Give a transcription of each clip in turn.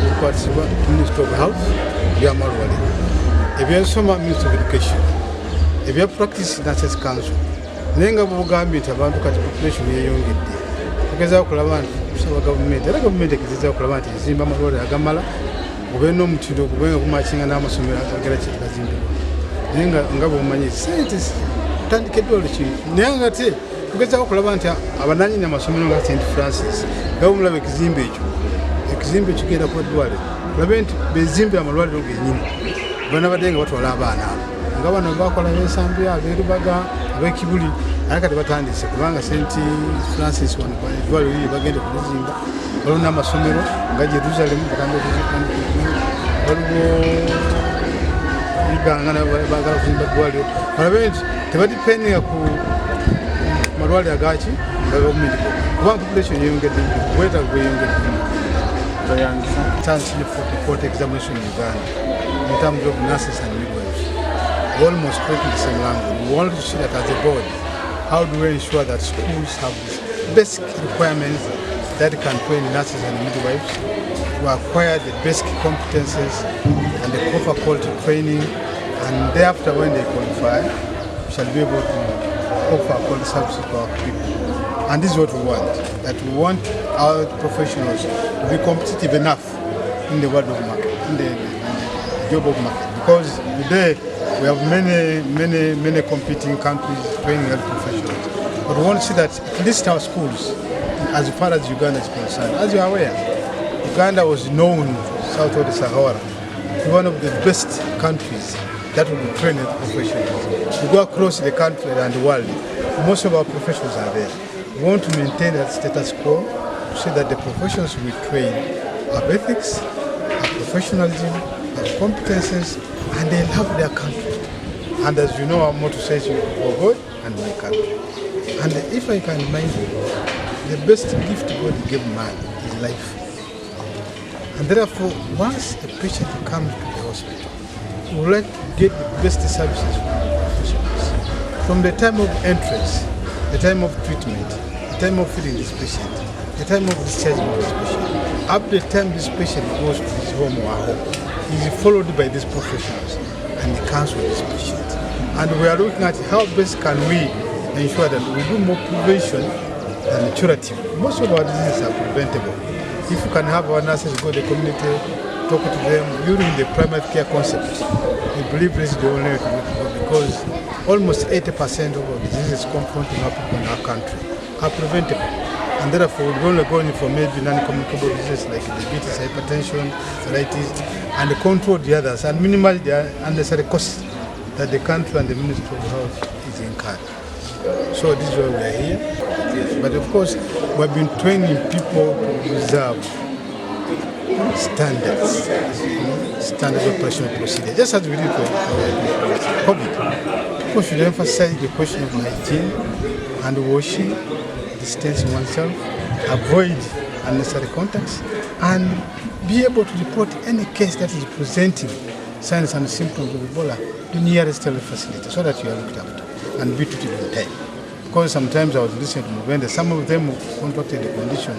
bikwatibwa Ministry of Health bya Amalwaliro, ebyensoma Ministry of Education, ebya Practice Nurses Council. Naye nga bw'ogambye nti abantu kati population yeeyongedde, tugezaako okulaba nti tusaba gavumenti, era gavumenti egezaako okulaba nti ezimba amalwaliro agamala, gube n'omutindo gube nga gumakinga n'amasomero agagera kyetagazimbibwa. Naye nga bw'omanyi sente tutandikiddwa lukintu, naye nga te tugezaako okulaba nti abanaanyini amasomero nga St. Francis gaba mulaba ekizimbe ekyo genda kuba eddwaliro, olabe nti bezimbe amalwaliro gennyini banabadde nga batwala abaana abo nga bano bakola ensambi abeerubaga ab'ekibuli, naye kati batandise kubanga St. Francis eddwaliro liri bagenda kulizimba, waliwo n'amasomero nga Jerusalem batandika kuzipandikira, waliwo Uganda bagala kuzimba eddwaliro, olabe nti tebadipendinga ku malwaliro agaki gavumenti kubanga population yeyongedde, obwetaavu bweyongedde. Chance for the court examination in Uganda in terms of nurses and midwives. We almost speaking the same language. We want to see that as a board, how do we ensure that schools have basic requirements that can train nurses and midwives, to acquire the basic competences and the proper quality training, and thereafter when they qualify, we shall be able to offer quality services to our people. And this is what we want, that we want our professionals to be competitive enough in the world of market, in the job of market. Because today we have many competing countries training health professionals. But we want to see that at least our schools, as far as Uganda is concerned, as you are aware, Uganda was known south of the Sahara to be one of the best countries that will be trained professionals. We go across the country and the world, most of our professionals are there. We want to maintain that status quo to see that the professionals we train have ethics, have professionalism, have competences, and they love their country. And as you know, our motto says, for God and my country. And if I can remind you, the best gift God gave man is life. And therefore, once a patient comes to the hospital, we would like to get the best services from the professionals. From the time of entrance, the time of treatment, the time of feeding this patient, the time of discharging this patient, up to the time this patient goes to his home or her home, he is followed by these professionals and they counsel this patient. And we are looking at how best can we ensure that we do more prevention than curative. Most of our diseases are preventable. If we can have our nurses go to the community, talk to them using the primary care concept, we believe this is the only way to go, because almost 80% of our diseases confronting our people in our country are preventable. And therefore, we're only going for maybe non-communicable diseases like diabetes, hypertension, arthritis, and control the others and minimize the unnecessary costs that the country and the Ministry of Health is incurring. So this is why we are here. But of course, we've been training people to observe standards of operational procedure, just as we did for COVID. People should emphasize the question of hygiene and washing, distancing oneself, avoid unnecessary contacts, and be able to report any case that is presenting signs and symptoms of Ebola to the nearest health facility so that you are looked after and be treated in time. Because sometimes I was listening to Mugwanga, some of them contracted the condition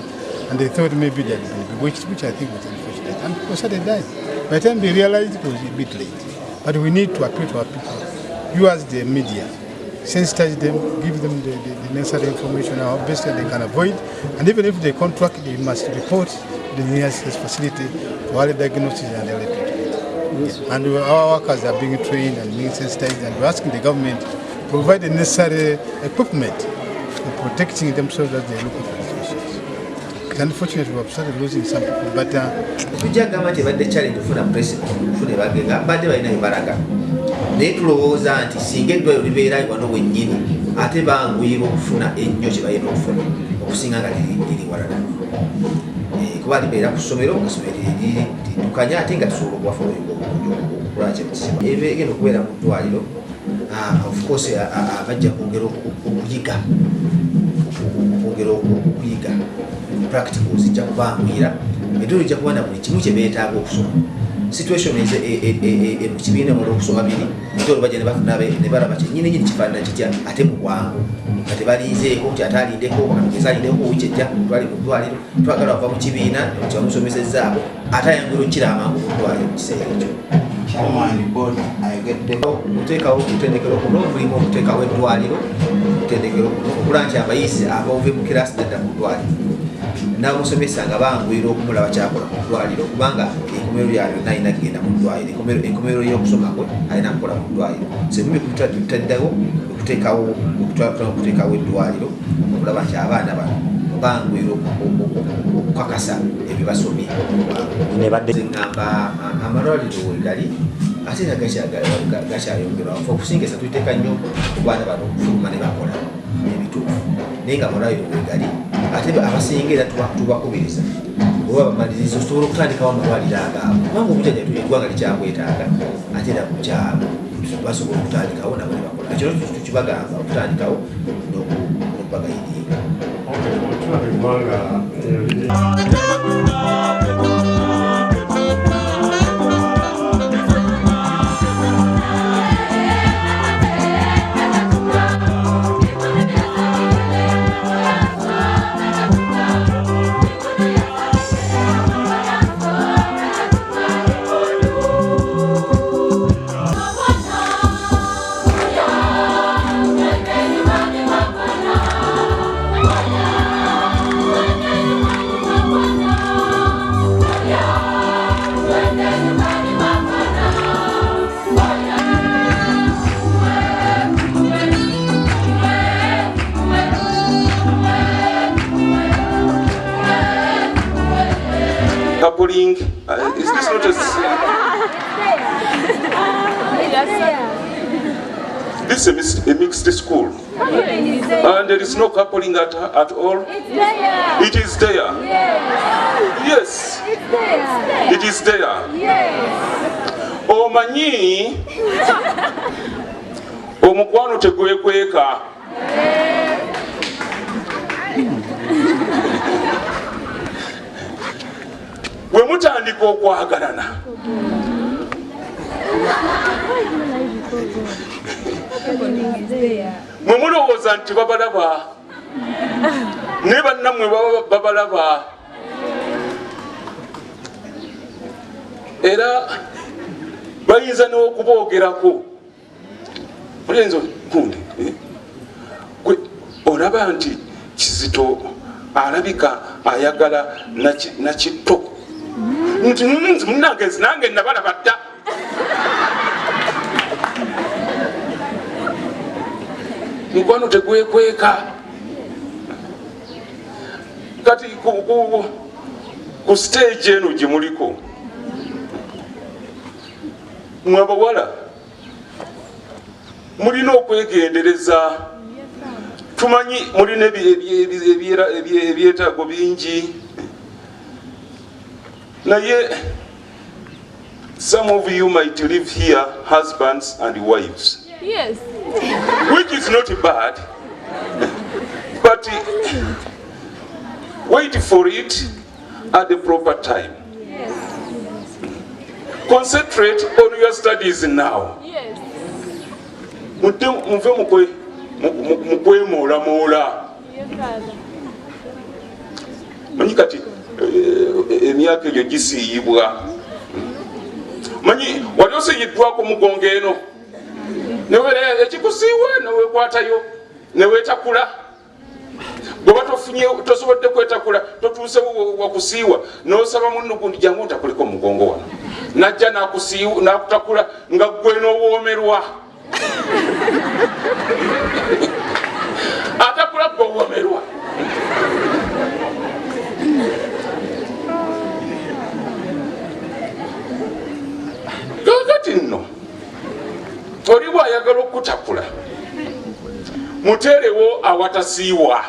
and they thought maybe they had been bewitched, which I think was unfortunate. And of course they died. By the time they realized it was a bit late. But we need to appeal to our people. You as the media, sensitize them, give them the necessary information how best they can avoid. And even if they contract, they must report to the nearest facility for early diagnosis and early treatment. Yes. And our workers are being trained and being sensitized, and we're asking the government to provide the necessary equipment for protecting themselves as they look for these patients. Unfortunately, we have started losing some people, but tujagamba nti badde challenge ofuna president ofune bagenga badde balina ebaraga naye tulowooza nti singa eddwaliro libeera wano wennyini ate banguyira okufuna ennyo kye balina okufuna okusinga nga liri walala kuba libeera ku ssomero ngasomero litukanya ate nga tusobola okubafa okukola kyemukizibu egenda okubeera mu ddwaliro of course bajja kwongera okuyiga practical zijja kubanguyira eddwaliro lijja kuba na buli kimu kye beetaaga okusoma situation mu kibiina waliwo okusoma biri ate olwo bajja ne balaba kyennyini kifaanana kitya ate mu bwangu nga tebalinzeeko nti ate alindeko bakatugeza alindeko wikejja twali mu ddwaliro twagala wava mu kibiina kyamusomesezzaako ate ayangula okukira amangu mu ddwaliro mu kiseera ekyo okuteekawo okutendekero kuno mulimu okuteekawo eddwaliro okutendekero kuno okula nti abayizi above mu kirasi dadda mu ddwaliro n'amusomesa nga banguyira okumulaba kyakola mu ddwaliro kubanga enkomero yalyo nalina kugenda mu ddwaliro enkomero y'okusoma kwe alina kukola mu ddwaliro sebumi tutaddewo okuteekawo eddwaliro okulaba nti abaana bano banguyira okukakasa ebibasomye ngamba amalwaliro wegali ate era gakyayongerwa okusingisa tuiteeka nnyo ku baana bano okufuluma ne bakola ebituufu naye nga amalwaliro wegali ate abasinga era tubakubiriza oba bamaliriza osobola okutandikawo amalwaliro agaabo kubanga obujjanjabi eggwanga likyabwetaaga ate era kukyalo basobola okutandikawo nabo ne bakola ekiro tukibagamba okutandikawo n'okubagayirira Coupling, is this not this is a mixed school? And there is no coupling at all? It is there. Yes. It is there. Omanyi omukwano tegwekweka. Bwe mutandika okwagalana mwe mulowooza nti babalaba ne bannammwe babalaba era bayinza n'okuboogerako mulenzi gundi gwe olaba nti Kizito alabika ayagala nakitto nti munagezi nange nabalaba dda mukwano tegwekweka kati ku stage eno gye muliko mwe abawala mulina okwegendereza tumanyi mulina ebyetaago bingi naye some of you might live here husbands and wives. Yes. Which is not bad, but wait for it at the proper time. Yes. Concentrate on your studies now. Yes. Muve mukwemoolamola. Manyi kati emyaka egyo gisiiyibwa. Manyi wali osiiyiddwako mugongo eno neweera ekikusiiwa neweekwatayo neweetakula bw'oba tosobodde kwetakula totuuse wakusiiwa n'osaba munno gundi jangu ntakuleko mugongo wano najja n'akutakula nga ggwe n'owoomerwa atakula ggwe owoomerwa. Kakati nno oli bw'ayagala okutakula muteerewo awatasiiwa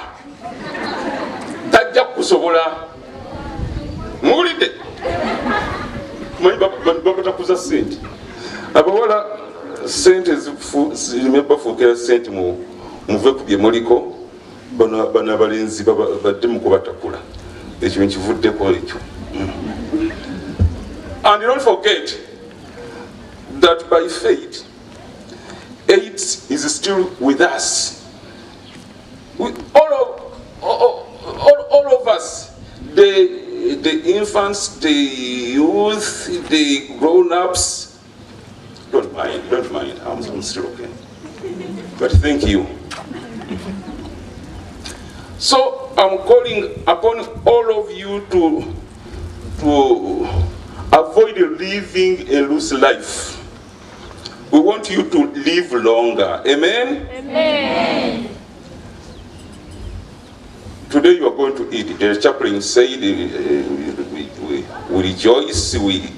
tajja kukusobola. Muwulidde? Manyi babatakuza ssente abawala ssente zirime bafuukira ssente muve ku bye muliko bano abalenzi badde mu kubatakula ekyo nkivuddeko ekyo. And don't forget that by faith, AIDS is still with us. all of us, the infants, the youth, the grown-ups, don't mind, I'm still okay. But thank you. So I'm calling upon all of you to avoid living a loose life. We want you to live longer. Amen? Amen. Today you are going to eat. The chaplain said we rejoice, we eat.